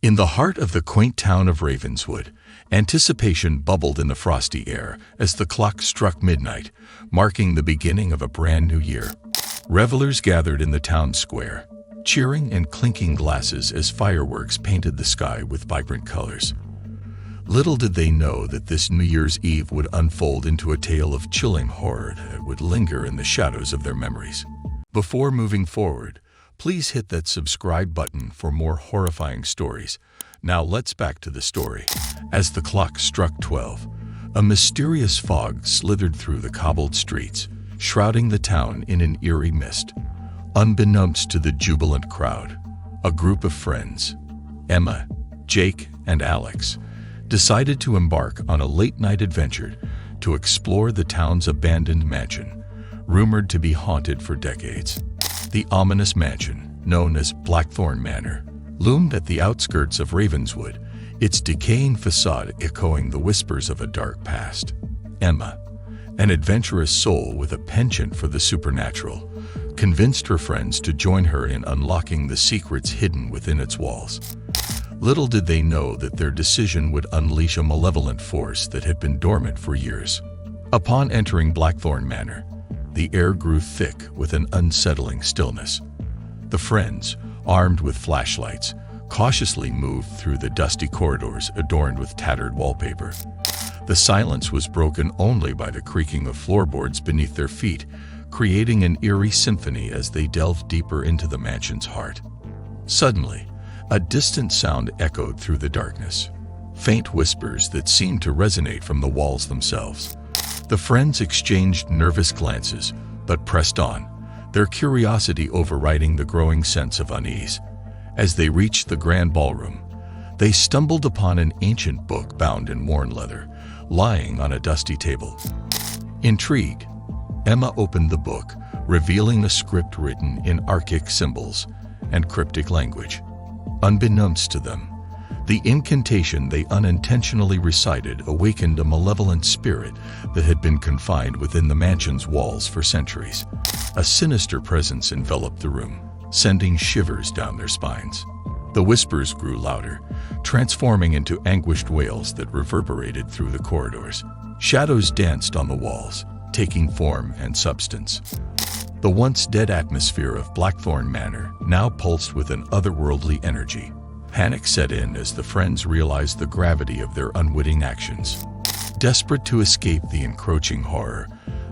In the heart of the quaint town of Ravenswood, anticipation bubbled in the frosty air as the clock struck midnight, marking the beginning of a brand new year. Revelers gathered in the town square, cheering and clinking glasses as fireworks painted the sky with vibrant colors. Little did they know that this New Year's Eve would unfold into a tale of chilling horror that would linger in the shadows of their memories. Before moving forward, please hit that subscribe button for more horrifying stories. Now let's back to the story. As the clock struck 12, a mysterious fog slithered through the cobbled streets, shrouding the town in an eerie mist. Unbeknownst to the jubilant crowd, a group of friends, Emma, Jake, and Alex, decided to embark on a late-night adventure to explore the town's abandoned mansion, rumored to be haunted for decades. The ominous mansion, known as Blackthorn Manor, loomed at the outskirts of Ravenswood, its decaying facade echoing the whispers of a dark past. Emma, an adventurous soul with a penchant for the supernatural, convinced her friends to join her in unlocking the secrets hidden within its walls. Little did they know that their decision would unleash a malevolent force that had been dormant for years. Upon entering Blackthorn Manor, the air grew thick with an unsettling stillness. The friends, armed with flashlights, cautiously moved through the dusty corridors adorned with tattered wallpaper. The silence was broken only by the creaking of floorboards beneath their feet, creating an eerie symphony as they delved deeper into the mansion's heart. Suddenly, a distant sound echoed through the darkness, faint whispers that seemed to resonate from the walls themselves. The friends exchanged nervous glances, but pressed on, their curiosity overriding the growing sense of unease. As they reached the grand ballroom, they stumbled upon an ancient book bound in worn leather, lying on a dusty table. Intrigued, Emma opened the book, revealing a script written in archaic symbols and cryptic language. Unbeknownst to them, the incantation they unintentionally recited awakened a malevolent spirit that had been confined within the mansion's walls for centuries. A sinister presence enveloped the room, sending shivers down their spines. The whispers grew louder, transforming into anguished wails that reverberated through the corridors. Shadows danced on the walls, taking form and substance. The once dead atmosphere of Blackthorn Manor now pulsed with an otherworldly energy. Panic set in as the friends realized the gravity of their unwitting actions. Desperate to escape the encroaching horror,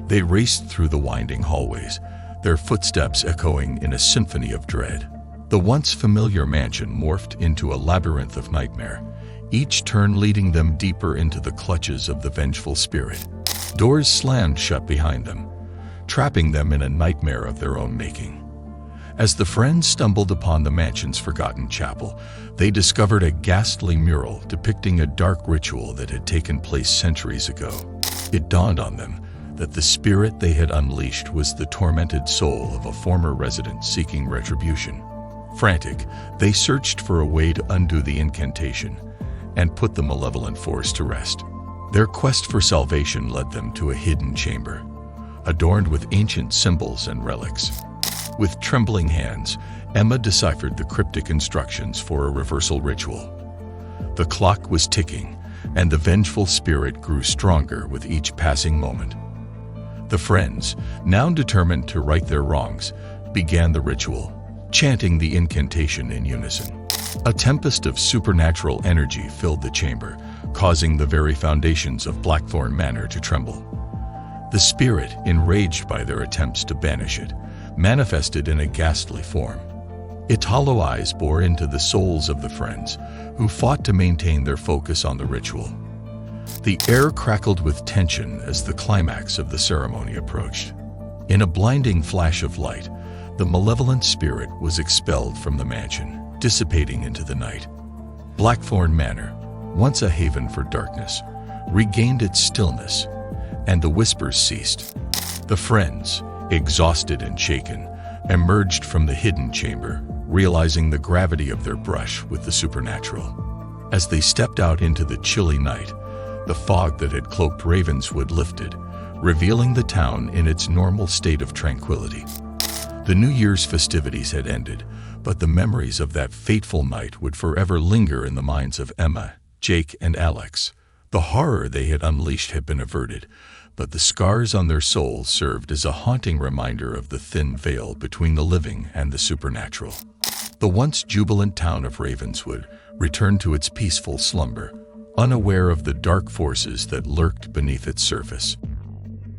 they raced through the winding hallways, their footsteps echoing in a symphony of dread. The once familiar mansion morphed into a labyrinth of nightmare, each turn leading them deeper into the clutches of the vengeful spirit. Doors slammed shut behind them, trapping them in a nightmare of their own making. As the friends stumbled upon the mansion's forgotten chapel, they discovered a ghastly mural depicting a dark ritual that had taken place centuries ago. It dawned on them that the spirit they had unleashed was the tormented soul of a former resident seeking retribution. Frantic, they searched for a way to undo the incantation and put the malevolent force to rest. Their quest for salvation led them to a hidden chamber, adorned with ancient symbols and relics. With trembling hands, Emma deciphered the cryptic instructions for a reversal ritual. The clock was ticking, and the vengeful spirit grew stronger with each passing moment. The friends, now determined to right their wrongs, began the ritual, chanting the incantation in unison. A tempest of supernatural energy filled the chamber, causing the very foundations of Blackthorn Manor to tremble. The spirit, enraged by their attempts to banish it, manifested in a ghastly form. Its hollow eyes bore into the souls of the friends, who fought to maintain their focus on the ritual. The air crackled with tension as the climax of the ceremony approached. In a blinding flash of light, the malevolent spirit was expelled from the mansion, dissipating into the night. Blackthorn Manor, once a haven for darkness, regained its stillness, and the whispers ceased. The friends, exhausted and shaken, emerged from the hidden chamber, realizing the gravity of their brush with the supernatural. As they stepped out into the chilly night, the fog that had cloaked Ravenswood lifted, revealing the town in its normal state of tranquility. The New Year's festivities had ended, But the memories of that fateful night would forever linger in the minds of Emma, Jake, and Alex. The horror they had unleashed had been averted, but the scars on their souls served as a haunting reminder of the thin veil between the living and the supernatural. The once jubilant town of Ravenswood returned to its peaceful slumber, unaware of the dark forces that lurked beneath its surface.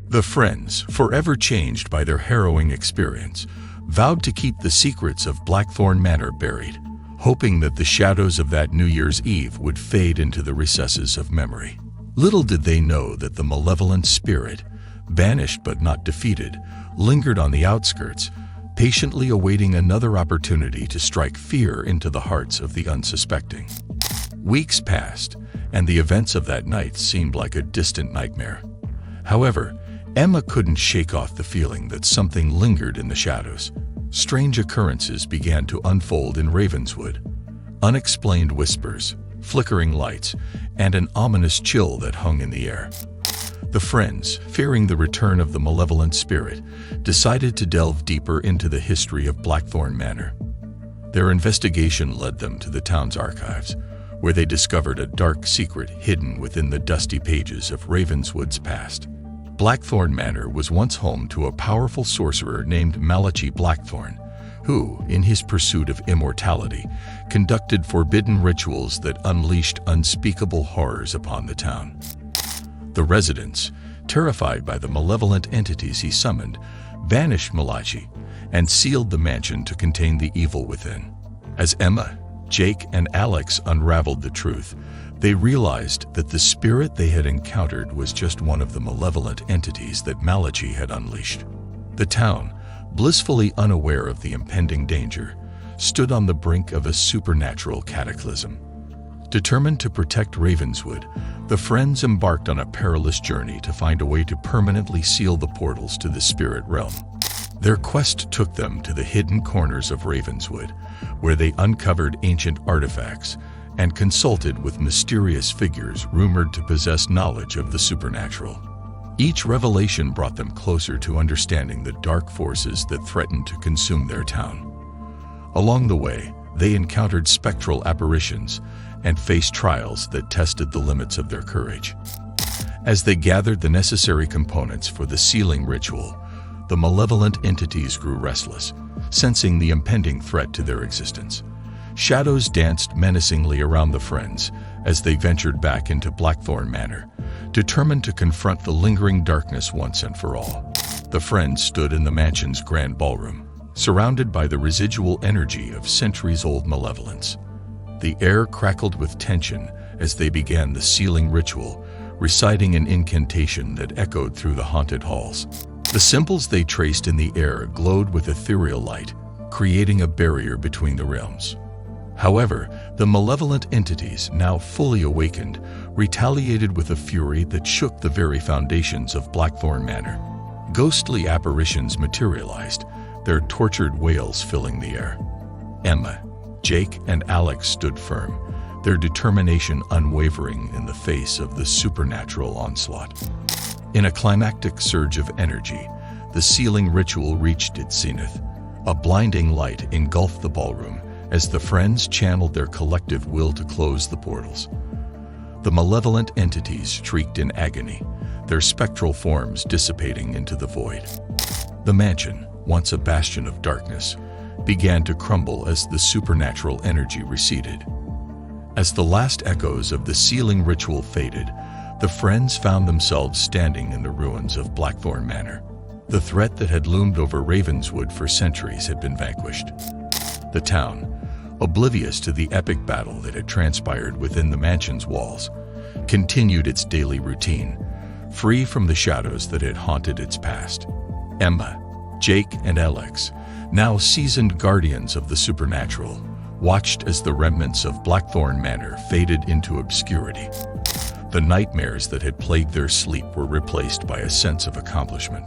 The friends, forever changed by their harrowing experience, vowed to keep the secrets of Blackthorn Manor buried, hoping that the shadows of that New Year's Eve would fade into the recesses of memory. Little did they know that the malevolent spirit, banished but not defeated, lingered on the outskirts, patiently awaiting another opportunity to strike fear into the hearts of the unsuspecting. Weeks passed, and the events of that night seemed like a distant nightmare. However, Emma couldn't shake off the feeling that something lingered in the shadows. Strange occurrences began to unfold in Ravenswood. Unexplained whispers, flickering lights, and an ominous chill that hung in the air. The friends, fearing the return of the malevolent spirit, decided to delve deeper into the history of Blackthorn Manor. Their investigation led them to the town's archives, where they discovered a dark secret hidden within the dusty pages of Ravenswood's past. Blackthorn Manor was once home to a powerful sorcerer named Malachi Blackthorn, who, in his pursuit of immortality, conducted forbidden rituals that unleashed unspeakable horrors upon the town. The residents, terrified by the malevolent entities he summoned, banished Malachi and sealed the mansion to contain the evil within. As Emma, Jake, and Alex unraveled the truth, they realized that the spirit they had encountered was just one of the malevolent entities that Malachi had unleashed. The town, blissfully unaware of the impending danger, stood on the brink of a supernatural cataclysm. Determined to protect Ravenswood, the friends embarked on a perilous journey to find a way to permanently seal the portals to the spirit realm. Their quest took them to the hidden corners of Ravenswood, where they uncovered ancient artifacts and consulted with mysterious figures rumored to possess knowledge of the supernatural. Each revelation brought them closer to understanding the dark forces that threatened to consume their town. Along the way, they encountered spectral apparitions and faced trials that tested the limits of their courage. As they gathered the necessary components for the sealing ritual, the malevolent entities grew restless, sensing the impending threat to their existence. Shadows danced menacingly around the friends as they ventured back into Blackthorn Manor, determined to confront the lingering darkness once and for all. The friends stood in the mansion's grand ballroom, surrounded by the residual energy of centuries-old malevolence. The air crackled with tension as they began the sealing ritual, reciting an incantation that echoed through the haunted halls. The symbols they traced in the air glowed with ethereal light, creating a barrier between the realms. However, the malevolent entities, now fully awakened, retaliated with a fury that shook the very foundations of Blackthorn Manor. Ghostly apparitions materialized, their tortured wails filling the air. Emma, Jake, and Alex stood firm, their determination unwavering in the face of the supernatural onslaught. In a climactic surge of energy, the sealing ritual reached its zenith. A blinding light engulfed the ballroom as the friends channeled their collective will to close the portals. The malevolent entities shrieked in agony, their spectral forms dissipating into the void. The mansion, once a bastion of darkness, began to crumble as the supernatural energy receded. As the last echoes of the sealing ritual faded, the friends found themselves standing in the ruins of Blackthorn Manor. The threat that had loomed over Ravenswood for centuries had been vanquished. The town, oblivious to the epic battle that had transpired within the mansion's walls, continued its daily routine, free from the shadows that had haunted its past. Emma, Jake, and Alex, now seasoned guardians of the supernatural, watched as the remnants of Blackthorn Manor faded into obscurity. The nightmares that had plagued their sleep were replaced by a sense of accomplishment.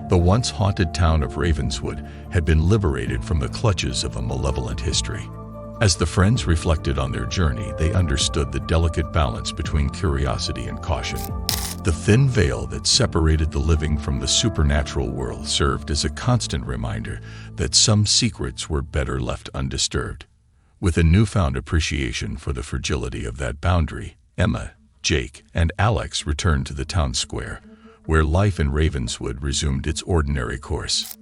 The once haunted town of Ravenswood had been liberated from the clutches of a malevolent history. As the friends reflected on their journey, they understood the delicate balance between curiosity and caution. The thin veil that separated the living from the supernatural world served as a constant reminder that some secrets were better left undisturbed. With a newfound appreciation for the fragility of that boundary, Emma, Jake, and Alex returned to the town square, where life in Ravenswood resumed its ordinary course.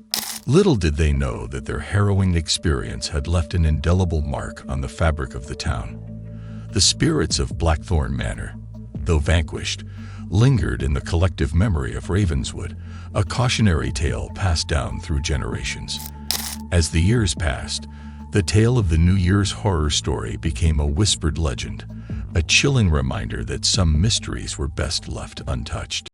Little did they know that their harrowing experience had left an indelible mark on the fabric of the town. The spirits of Blackthorn Manor, though vanquished, lingered in the collective memory of Ravenswood, a cautionary tale passed down through generations. As the years passed, the tale of the New Year's horror story became a whispered legend, a chilling reminder that some mysteries were best left untouched.